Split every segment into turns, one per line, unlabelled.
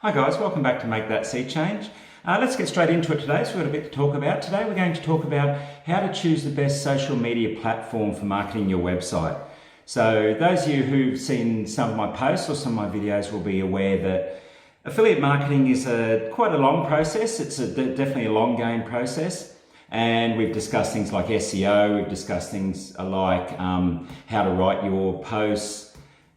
Hi guys, welcome back to Make That Sea Change. Let's get straight into it today. So we've got a bit to talk about. Today we're going to talk about how to choose the best social media platform for marketing your website. So those of you who've seen some of my posts or some of my videos will be aware that affiliate marketing is quite a long process. It's definitely a long game process. And we've discussed things like SEO, we've discussed things like how to write your posts,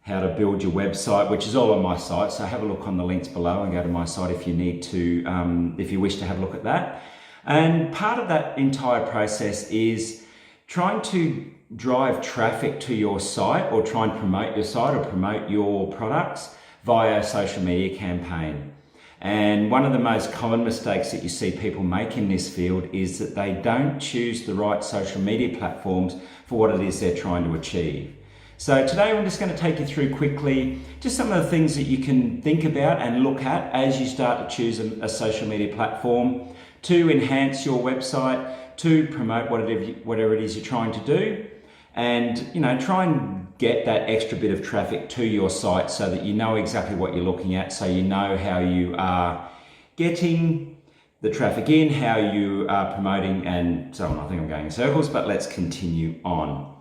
how to build your website, which is all on my site. So have a look on the links below and go to my site if you need to, if you wish to have a look at that. And part of that entire process is trying to drive traffic to your site or try and promote your site or promote your products via a social media campaign. And one of the most common mistakes that you see people make in this field is that they don't choose the right social media platforms for what it is they're trying to achieve. So today I'm just going to take you through quickly just some of the things that you can think about and look at as you start to choose a social media platform to enhance your website, to promote whatever it is you're trying to do, and try and get that extra bit of traffic to your site so that you know exactly what you're looking at, so you know how you are getting the traffic in, how you are promoting, and so on. I think I'm going in circles, but let's continue on.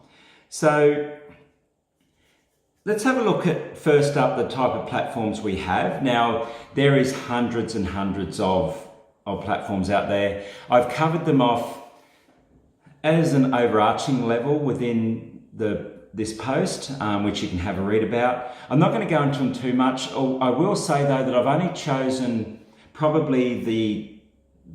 So let's have a look at, first up, the type of platforms we have. Now, there is hundreds and hundreds of platforms out there. I've covered them off as an overarching level within this post, which you can have a read about. I'm not going to go into them too much. I will say, though, that I've only chosen probably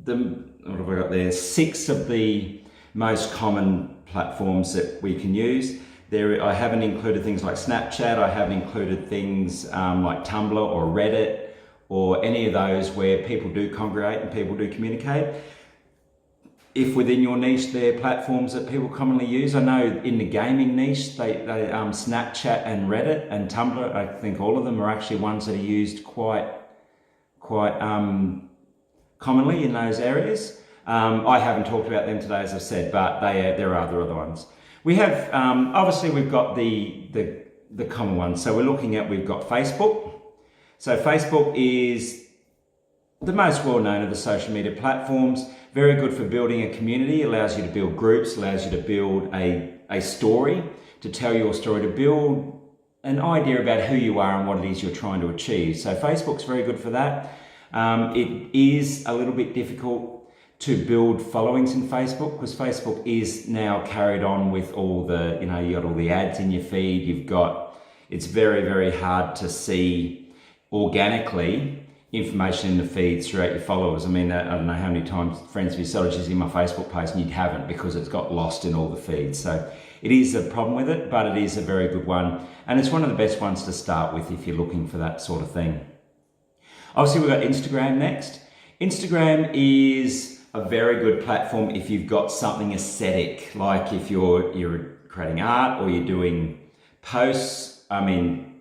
what have I got there? 6 of the most common platforms that we can use. I haven't included things like Snapchat, I haven't included things like Tumblr or Reddit or any of those where people do congregate and people do communicate. If within your niche they're platforms that people commonly use, I know in the gaming niche, Snapchat and Reddit and Tumblr, I think all of them are actually ones that are used quite commonly in those areas. I haven't talked about them today, as I've said, but there are other ones. We have, obviously we've got the common ones. So we've got Facebook. So Facebook is the most well-known of the social media platforms. Very good for building a community, allows you to build groups, allows you to build a story, to tell your story, to build an idea about who you are and what it is you're trying to achieve. So Facebook's very good for that. It is a little bit difficult to build followings in Facebook because Facebook is now carried on with all the, you got all the ads in your feed. It's very, very hard to see organically information in the feed throughout your followers. I mean, I don't know how many times friends of yours started using my Facebook post and you haven't because it's got lost in all the feeds. So it is a problem with it, but it is a very good one. And it's one of the best ones to start with if you're looking for that sort of thing. Obviously, we've got Instagram next. Instagram is a very good platform if you've got something aesthetic, like if you're creating art or you're doing posts,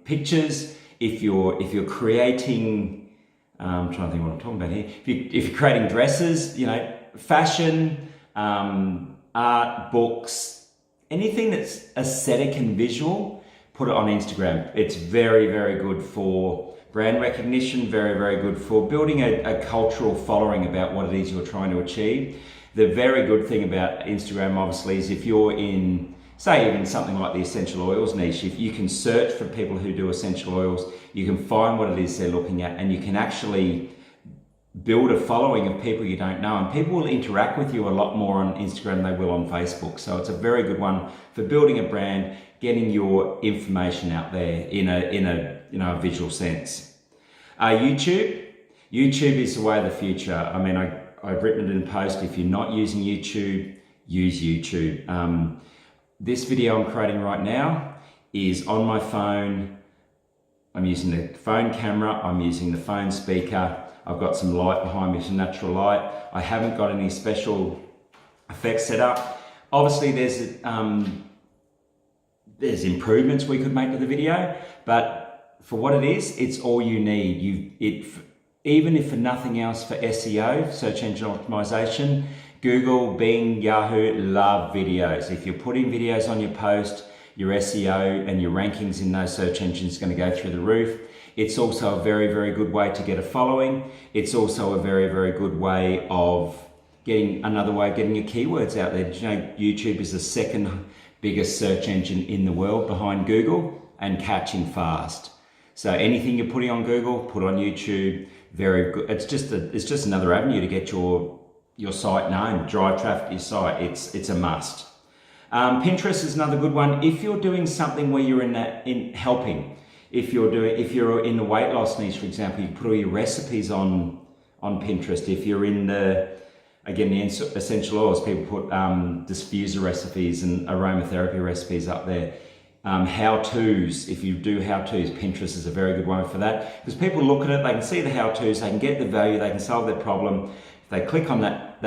pictures. If you're creating, I'm trying to think what I'm talking about here. If you're creating dresses, fashion, art, books, anything that's aesthetic and visual, put it on Instagram. It's very, very good for brand recognition, very, very good for building a cultural following about what it is you're trying to achieve. The very good thing about Instagram, obviously, is if you're in, say, even something like the essential oils niche, if you can search for people who do essential oils, you can find what it is they're looking at, and you can actually build a following of people you don't know, and people will interact with you a lot more on Instagram than they will on Facebook. So it's a very good one for building a brand, getting your information out there in a visual sense. YouTube is the way of the future. I mean, I've written it in a post. If you're not using YouTube, use YouTube. This video I'm creating right now is on my phone. I'm using the phone camera. I'm using the phone speaker. I've got some light behind me, some natural light. I haven't got any special effects set up. Obviously, there's improvements we could make to the video, but for what it is, it's all you need. Even if for nothing else, for SEO, search engine optimization, Google, Bing, Yahoo love videos. If you're putting videos on your post, your SEO and your rankings in those search engines are going to go through the roof. It's also a very, very good way to get a following. It's also a very, very good way of getting your keywords out there. Did you know YouTube is the second biggest search engine in the world behind Google, and catching fast. So anything you're putting on Google, put on YouTube. Very good. It's just another avenue to get your site known, drive traffic to your site. It's a must. Pinterest is another good one. If you're doing something where you're in helping, if you're in the weight loss niche, for example, you put all your recipes on Pinterest. If you're in the essential oils, people put diffuser recipes and aromatherapy recipes up there. How-tos, if you do how-tos, Pinterest is a very good one for that, because people look at it, they can see the how-tos, they can get the value, they can solve their problem. If they click on that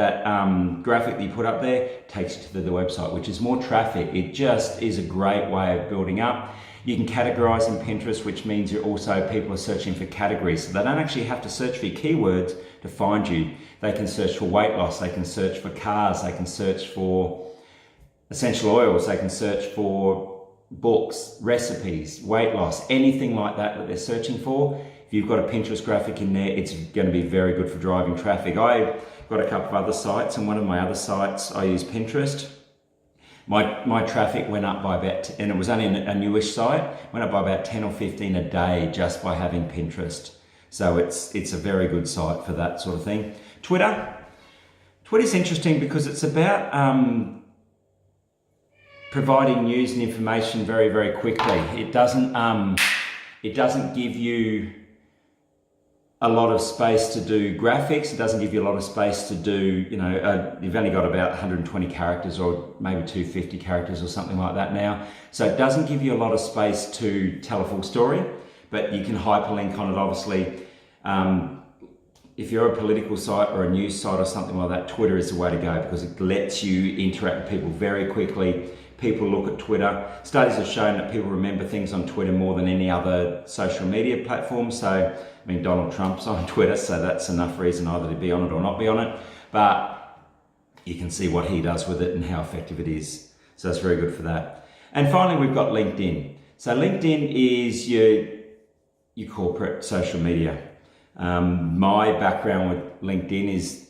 graphic that you put up there, it takes you to the website, which is more traffic. It just is a great way of building up. You can categorize in Pinterest, which means people are searching for categories, so they don't actually have to search for your keywords to find you. They can search for weight loss, they can search for cars, they can search for essential oils, they can search for books, recipes, weight loss, anything like that they're searching for. If you've got a Pinterest graphic in there, it's going to be very good for driving traffic. I've got a couple of other sites, and one of my other sites, I use Pinterest. My traffic went up by and it was only a newish site, went up by about 10 or 15 a day just by having Pinterest. So it's a very good site for that sort of thing. Twitter's interesting because it's about providing news and information very, very quickly. It doesn't give you a lot of space to do graphics. It doesn't give you a lot of space to do, you've only got about 120 characters or maybe 250 characters or something like that now. So it doesn't give you a lot of space to tell a full story, but you can hyperlink on it, obviously. If you're a political site or a news site or something like that, Twitter is the way to go because it lets you interact with people very quickly. People look at Twitter. Studies have shown that people remember things on Twitter more than any other social media platform. So, Donald Trump's on Twitter, so that's enough reason either to be on it or not be on it. But you can see what he does with it and how effective it is. So that's very good for that. And finally, we've got LinkedIn. So LinkedIn is your corporate social media. My background with LinkedIn is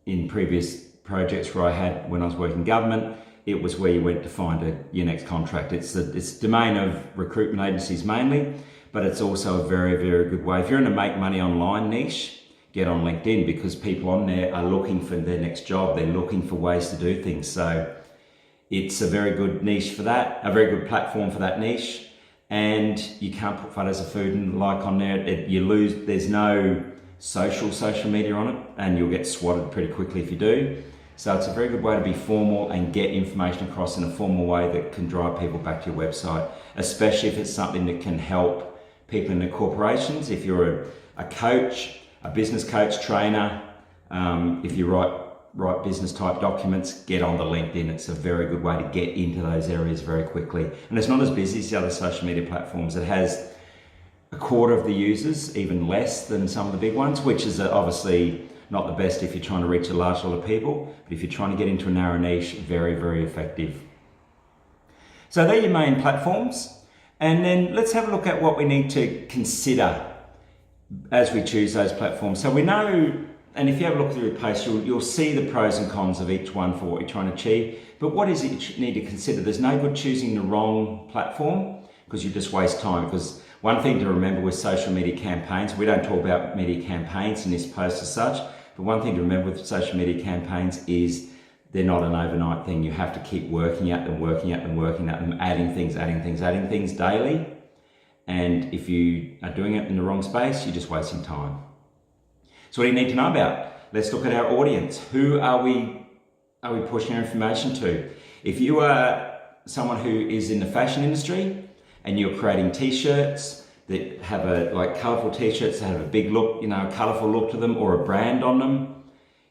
in previous projects where I had when I was working government. It was where you went to find your next contract. It's the domain of recruitment agencies mainly, but it's also a very, very good way. If you're in a make money online niche, get on LinkedIn because people on there are looking for their next job. They're looking for ways to do things. So it's a very good niche for that, a very good platform for that niche. And you can't put photos of food and like on there. There's no social media on it, and you'll get swatted pretty quickly if you do. So it's a very good way to be formal and get information across in a formal way that can drive people back to your website, especially if it's something that can help people in the corporations. If you're a coach, a business coach, trainer, if you write business type documents, get on the LinkedIn. It's a very good way to get into those areas very quickly. And it's not as busy as the other social media platforms. It has a quarter of the users, even less than some of the big ones, which is obviously not the best if you're trying to reach a large lot of people, but if you're trying to get into a narrow niche, very, very effective. So they're your main platforms. And then let's have a look at what we need to consider as we choose those platforms. So we know, and if you have a look through the post, you'll see the pros and cons of each one for what you're trying to achieve. But what is it you need to consider? There's no good choosing the wrong platform because you just waste time. Because one thing to remember with social media campaigns, we don't talk about media campaigns in this post as such, but one thing to remember with social media campaigns is they're not an overnight thing. You have to keep working at them, adding things daily. And if you are doing it in the wrong space, you're just wasting time. So what do you need to know about? Let's look at our audience. Who are we pushing our information to? If you are someone who is in the fashion industry and you're creating t-shirts that have colourful t-shirts that have a big look, a colourful look to them or a brand on them,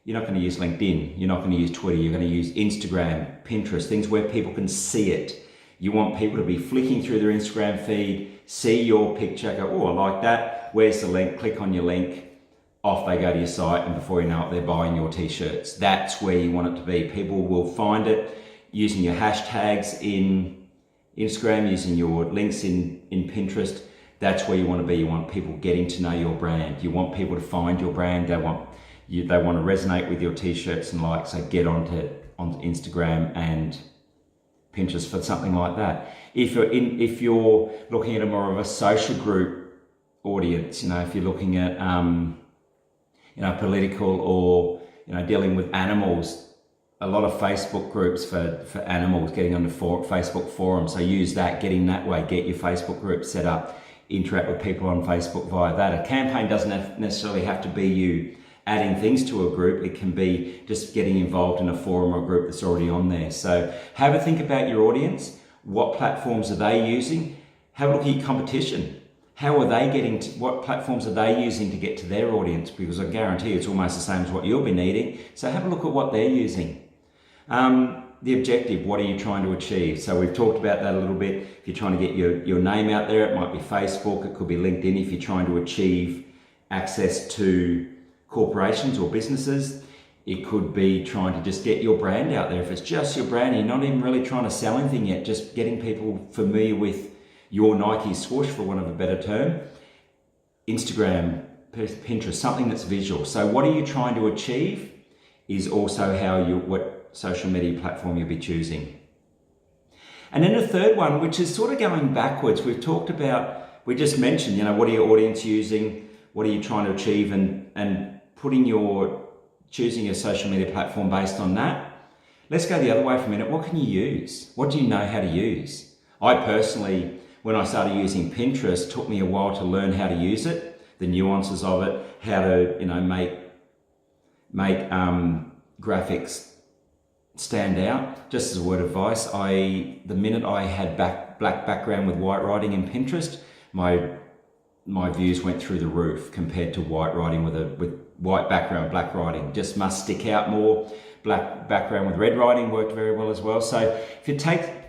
you're not going to use LinkedIn. You're not going to use Twitter. You're going to use Instagram, Pinterest, things where people can see it. You want people to be flicking through their Instagram feed, see your picture, go, oh, I like that. Where's the link? Click on your link. Off they go to your site, and before you know it, they're buying your t-shirts. That's where you want it to be. People will find it using your hashtags in Instagram, using your links in Pinterest. That's where you want to be. You want people getting to know your brand. You want people to find your brand. They want to resonate with your t-shirts and likes. So get onto Instagram and Pinterest for something like that. If you're looking at a more of a social group audience, if you're looking at political or dealing with animals, a lot of Facebook groups for animals, getting onto Facebook forums. So use that, getting that way, get your Facebook group set up, interact with people on Facebook via that. A campaign doesn't necessarily have to be you adding things to a group. It can be just getting involved in a forum or group that's already on there. So have a think about your audience. What platforms are they using? Have a look at your competition. How are they what platforms are they using to get to their audience? Because I guarantee it's almost the same as what you'll be needing. So have a look at what they're using. The objective, what are you trying to achieve? So we've talked about that a little bit. If you're trying to get your name out there, it might be Facebook, it could be LinkedIn. If you're trying to achieve access to corporations or businesses, it could be trying to just get your brand out there. If it's just your brand, you're not even really trying to sell anything yet, just getting people familiar with your Nike swoosh, for want of a better term. Instagram, Pinterest, something that's visual. So what are you trying to achieve is also what social media platform you'll be choosing. And then the third one, which is sort of going backwards, we just mentioned, what are your audience using? What are you trying to achieve? And choosing your social media platform based on that. Let's go the other way for a minute. What can you use? What do you know how to use? I personally, when I started using Pinterest, it took me a while to learn how to use it, the nuances of it, how to, make graphics stand out. Just as a word of advice, the minute I had black background with white writing in Pinterest, my views went through the roof compared to white writing with white background, black writing. Just must stick out more. Black background with red writing worked very well as well. So if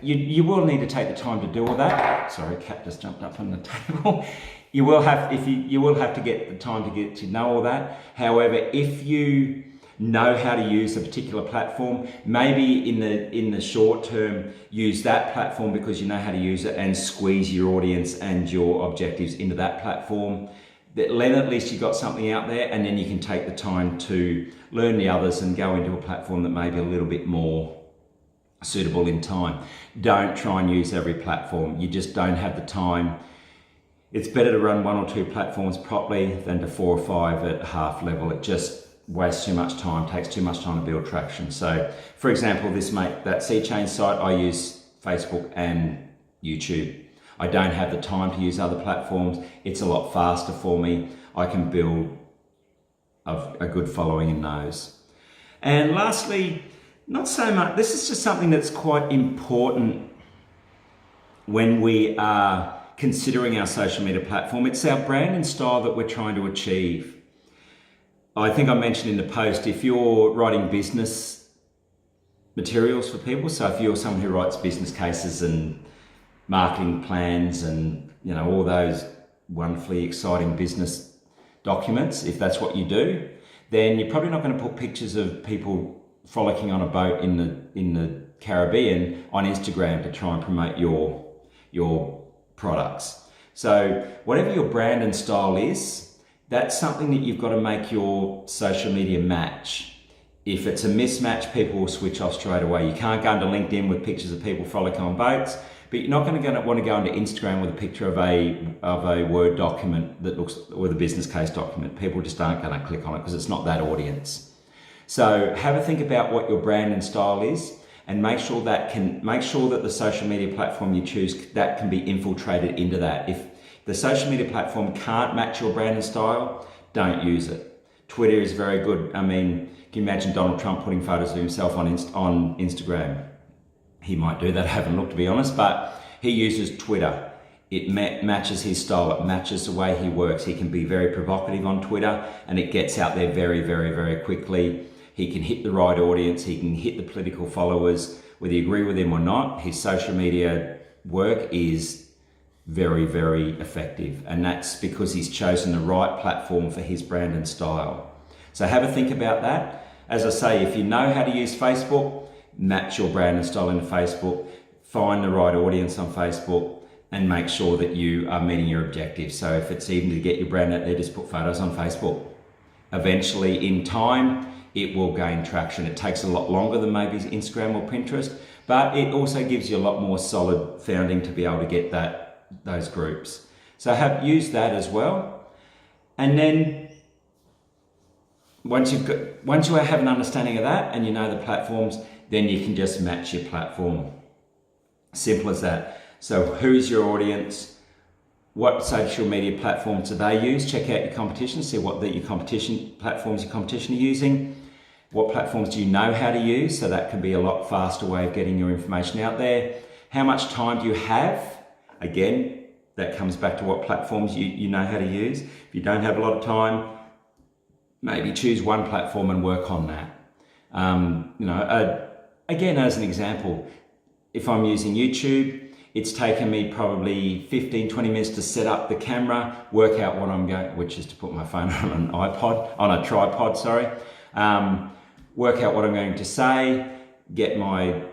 you will need to take the time to do all that. Sorry, cat just jumped up on the table. You will have to get the time to get to know all that. However, if you know how to use a particular platform, maybe in the short term use that platform because you know how to use it and squeeze your audience and your objectives into that platform. Then at least you've got something out there, and then you can take the time to learn the others and go into a platform that may be a little bit more suitable in time. Don't try and use every platform. You just don't have the time. It's better to run 1 or 2 platforms properly than to 4 or 5 at half level. It just wastes too much time, takes too much time to build traction. So for example, that C-Chain site, I use Facebook and YouTube. I don't have the time to use other platforms. It's a lot faster for me. I can build a good following in those. And lastly, not so much, this is just something that's quite important when we are considering our social media platform. It's our brand and style that we're trying to achieve. I think I mentioned in the post, if you're writing business materials for people, so if you're someone who writes business cases and marketing plans and all those wonderfully exciting business documents, if that's what you do, then you're probably not going to put pictures of people frolicking on a boat in the Caribbean on Instagram to try and promote your products. So whatever your brand and style is, that's something that you've got to make your social media match. If it's a mismatch, people will switch off straight away. You can't go into LinkedIn with pictures of people frolicking on boats, but you're not going to want to go into Instagram with a picture of a Word document that looks, with a business case document. People just aren't going to click on it because it's not that audience. So have a think about what your brand and style is, and make sure that the social media platform you choose, that can be infiltrated into that. If the social media platform can't match your brand and style, don't use it. Twitter is very good. I mean, can you imagine Donald Trump putting photos of himself on Instagram? He might do that, I haven't looked to be honest, but he uses Twitter. It matches his style, it matches the way he works. He can be very provocative on Twitter and it gets out there very, very, very quickly. He can hit the right audience, he can hit the political followers, whether you agree with him or not. His social media work is very, very effective, and that's because he's chosen the right platform for his brand and style. So have a think about that. As I say, if you know how to use Facebook, match your brand and style into Facebook, find the right audience on Facebook, and make sure that you are meeting your objectives. So if it's even to get your brand out there, just put photos on Facebook. Eventually, in time, it will gain traction. It takes a lot longer than maybe Instagram or Pinterest, but it also gives you a lot more solid founding to be able to get those groups. So use that as well. And then once you have an understanding of that and you know the platforms, then you can just match your platform. Simple as that. So who's your audience? What social media platforms do they use? Check out your competition, see what your competition are using. What platforms do you know how to use? So that can be a lot faster way of getting your information out there. How much time do you have? Again, that comes back to what platforms you know how to use. If you don't have a lot of time, maybe choose one platform and work on that. Again, as an example, if I'm using YouTube, it's taken me probably 15, 20 minutes to set up the camera, work out what I'm going, which is to put my phone on a tripod, sorry. Work out what I'm going to say, get my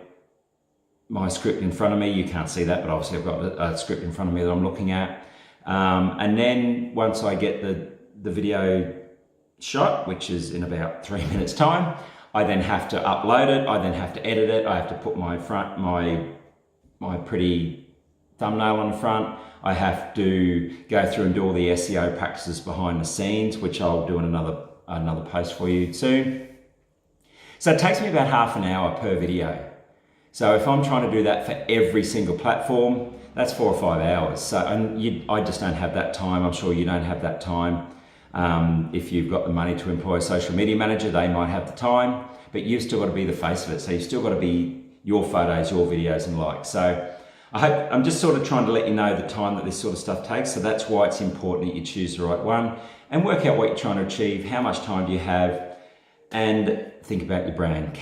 script in front of me. You can't see that, but obviously I've got a script in front of me that I'm looking at. And then once I get the video shot, which is in about 3 minutes time, I then have to upload it. I then have to edit it. I have to put my pretty thumbnail on the front. I have to go through and do all the SEO practices behind the scenes, which I'll do in another post for you soon. So it takes me about half an hour per video. So if I'm trying to do that for every single platform, that's 4 or 5 hours. So I just don't have that time. I'm sure you don't have that time. If you've got the money to employ a social media manager, they might have the time, but you've still got to be the face of it. So you've still got to be your photos, your videos and likes. So I'm just sort of trying to let you know the time that this sort of stuff takes. So that's why it's important that you choose the right one and work out what you're trying to achieve. How much time do you have? And think about your brand.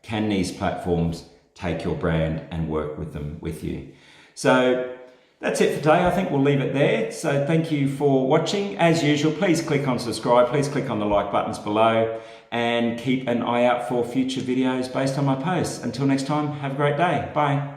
Can these platforms take your brand and work with you? So that's it for today. I think we'll leave it there. So thank you for watching. As usual, please click on subscribe. Please click on the like buttons below and keep an eye out for future videos based on my posts. Until next time, have a great day. Bye.